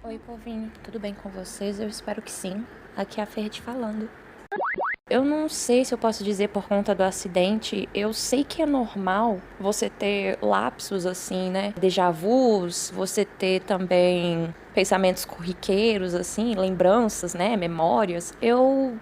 Oi, povinho, tudo bem com vocês? Eu espero que sim. Aqui é a Ferdi falando. Eu não sei se eu posso dizer por conta do acidente, eu sei que é normal você ter lapsos assim, né? Déjà vus, você ter também pensamentos corriqueiros assim, lembranças, né? Memórias. Eu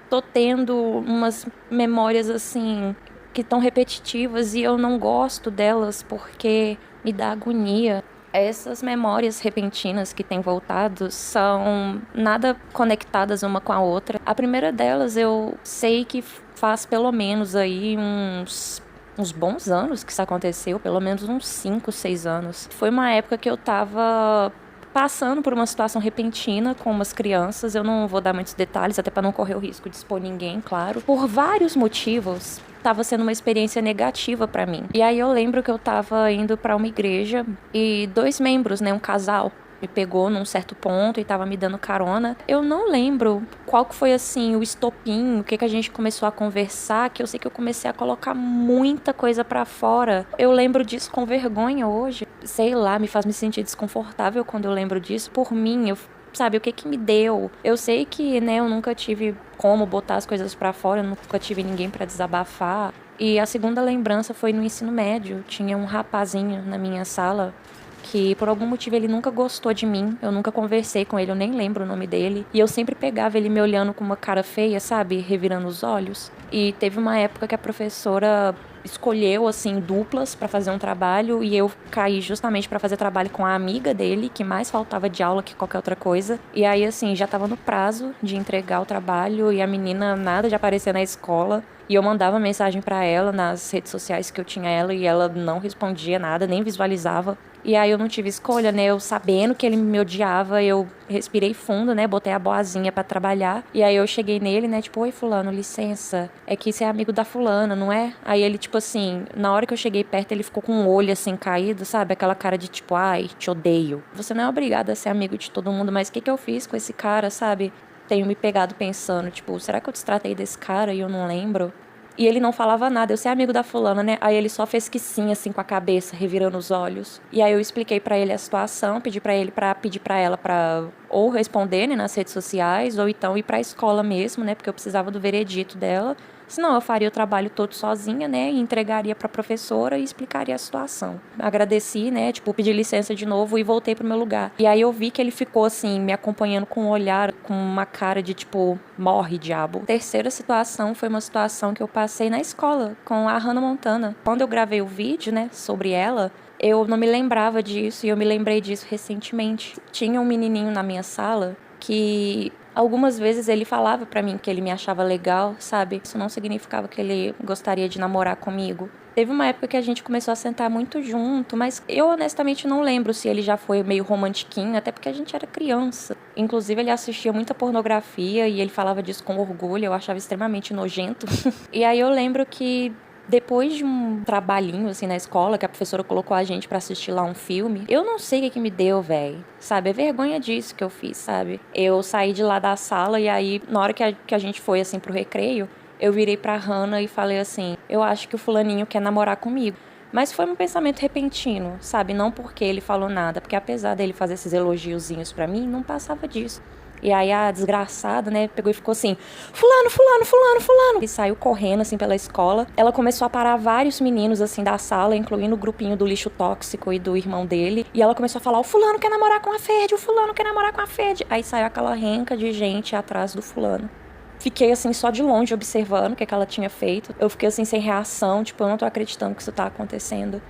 tô tendo umas memórias assim que estão repetitivas e eu não gosto delas porque me dá agonia. Essas memórias repentinas que têm voltado são nada conectadas uma com a outra. A primeira delas eu sei que faz pelo menos aí uns bons anos que isso aconteceu, pelo menos uns 5, 6 anos. Foi uma época que eu tava passando por uma situação repentina com umas crianças. Eu não vou dar muitos detalhes, até para não correr o risco de expor ninguém, claro. Por vários motivos, estava sendo uma experiência negativa para mim. E aí eu lembro que eu estava indo para uma igreja e dois membros, né, um casal, me pegou num certo ponto e tava me dando carona. Eu não lembro qual que foi, assim, o estopim, o que a gente começou a conversar, que eu sei que eu comecei a colocar muita coisa pra fora. Eu lembro disso com vergonha hoje. Sei lá, me faz me sentir desconfortável quando eu lembro disso. Por mim, sabe, o que me deu? Eu sei que, né, eu nunca tive como botar as coisas pra fora, eu nunca tive ninguém pra desabafar. E a segunda lembrança foi no ensino médio. Tinha um rapazinho na minha sala que por algum motivo ele nunca gostou de mim, eu nunca conversei com ele, eu nem lembro o nome dele, e eu sempre pegava ele me olhando com uma cara feia, sabe, revirando os olhos. E teve uma época que a professora escolheu assim duplas para fazer um trabalho e eu caí justamente para fazer trabalho com a amiga dele, que mais faltava de aula que qualquer outra coisa. E aí assim, já tava no prazo de entregar o trabalho e a menina nada de aparecer na escola. E eu mandava mensagem para ela nas redes sociais que eu tinha ela e ela não respondia nada, nem visualizava. E aí eu não tive escolha, né? Eu sabendo que ele me odiava, eu respirei fundo, né? Botei a boazinha pra trabalhar. E aí eu cheguei nele, né? Tipo, oi, fulano, licença. É que você é amigo da fulana, não é? Aí ele, tipo assim, na hora que eu cheguei perto, ele ficou com um olho assim caído, sabe? Aquela cara de tipo, ai, te odeio. Você não é obrigado a ser amigo de todo mundo, mas o que eu fiz com esse cara, sabe? Tenho me pegado pensando, tipo, será que eu destratei desse cara e eu não lembro? E ele não falava nada, eu sei amigo da fulana, né? Aí ele só fez que sim, assim, com a cabeça, revirando os olhos. E aí eu expliquei pra ele a situação, pedi pra ele pra pedir pra ela pra ou responder, né, nas redes sociais, ou então ir pra escola mesmo, né? Porque eu precisava do veredito dela. Senão eu faria o trabalho todo sozinha, né? E entregaria pra professora e explicaria a situação. Agradeci, né? Tipo, pedi licença de novo e voltei pro meu lugar. E aí eu vi que ele ficou, assim, me acompanhando com um olhar, com uma cara de tipo, morre, diabo. Terceira situação foi uma situação que eu passei na escola com a Hannah Montana. Quando eu gravei o vídeo, né, sobre ela, eu não me lembrava disso e eu me lembrei disso recentemente. Tinha um menininho na minha sala que algumas vezes ele falava pra mim que ele me achava legal, sabe? Isso não significava que ele gostaria de namorar comigo. Teve uma época que a gente começou a sentar muito junto, mas eu honestamente não lembro se ele já foi meio romantiquinho, até porque a gente era criança. Inclusive ele assistia muita pornografia e ele falava disso com orgulho, eu achava extremamente nojento. E aí eu lembro que depois de um trabalhinho, assim, na escola, que a professora colocou a gente pra assistir lá um filme, eu não sei o que me deu, velho. Sabe? É vergonha disso que eu fiz, sabe? Eu saí de lá da sala e aí, na hora que a gente foi, assim, pro recreio, eu virei pra Hannah e falei assim, eu acho que o fulaninho quer namorar comigo. Mas foi um pensamento repentino, sabe? Não porque ele falou nada, porque apesar dele fazer esses elogiozinhos pra mim, não passava disso. E aí a desgraçada, né, pegou e ficou assim, fulano, fulano, fulano, fulano. E saiu correndo, assim, pela escola. Ela começou a parar vários meninos, assim, da sala, incluindo o grupinho do lixo tóxico e do irmão dele. E ela começou a falar, o fulano quer namorar com a Ferdi, o fulano quer namorar com a Ferdi. Aí saiu aquela renca de gente atrás do fulano. Fiquei, assim, só de longe observando o que ela tinha feito. Eu fiquei, assim, sem reação, tipo, eu não tô acreditando que isso tá acontecendo.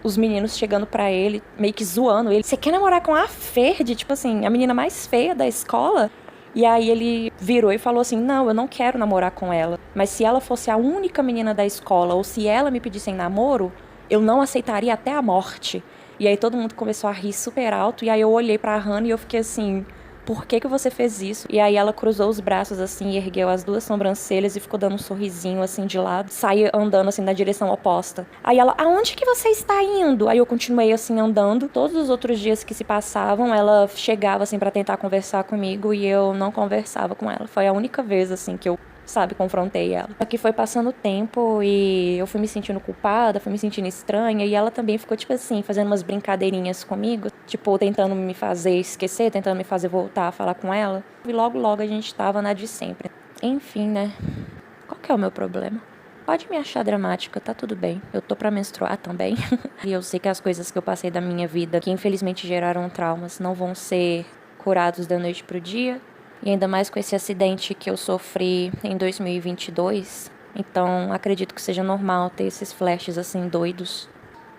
Os meninos chegando pra ele, meio que zoando ele. Você quer namorar com a Ferdi? Tipo assim, a menina mais feia da escola? E aí ele virou e falou assim, não, eu não quero namorar com ela. Mas se ela fosse a única menina da escola, ou se ela me pedisse em namoro, eu não aceitaria até a morte. E aí todo mundo começou a rir super alto. E aí eu olhei pra Hannah e eu fiquei assim, por que você fez isso? E aí ela cruzou os braços assim, ergueu as duas sobrancelhas e ficou dando um sorrisinho assim de lado, saiu andando assim na direção oposta. Aí ela, aonde que você está indo? Aí eu continuei assim andando. Todos os outros dias que se passavam, ela chegava assim pra tentar conversar comigo e eu não conversava com ela. Foi a única vez assim que eu sabe, confrontei ela. Só que foi passando o tempo e eu fui me sentindo culpada, fui me sentindo estranha, e ela também ficou, tipo assim, fazendo umas brincadeirinhas comigo, tipo, tentando me fazer esquecer, tentando me fazer voltar a falar com ela. E logo a gente tava na de sempre. Enfim, né? Qual que é o meu problema? Pode me achar dramática, tá tudo bem. Eu tô pra menstruar também. E eu sei que as coisas que eu passei da minha vida, que infelizmente geraram traumas, não vão ser curados da noite pro dia. E ainda mais com esse acidente que eu sofri em 2022. Então, acredito que seja normal ter esses flashes assim doidos.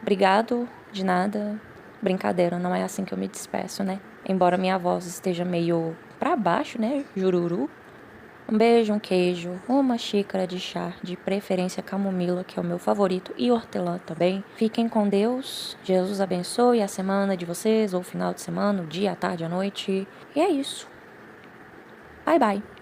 Obrigado, de nada. Brincadeira, não é assim que eu me despeço, né? Embora minha voz esteja meio pra baixo, né? Jururu. Um beijo, um queijo, uma xícara de chá, de preferência camomila, que é o meu favorito, e hortelã também. Fiquem com Deus, Jesus abençoe a semana de vocês, ou o final de semana, o dia, a tarde, a noite. E é isso. Bye, bye.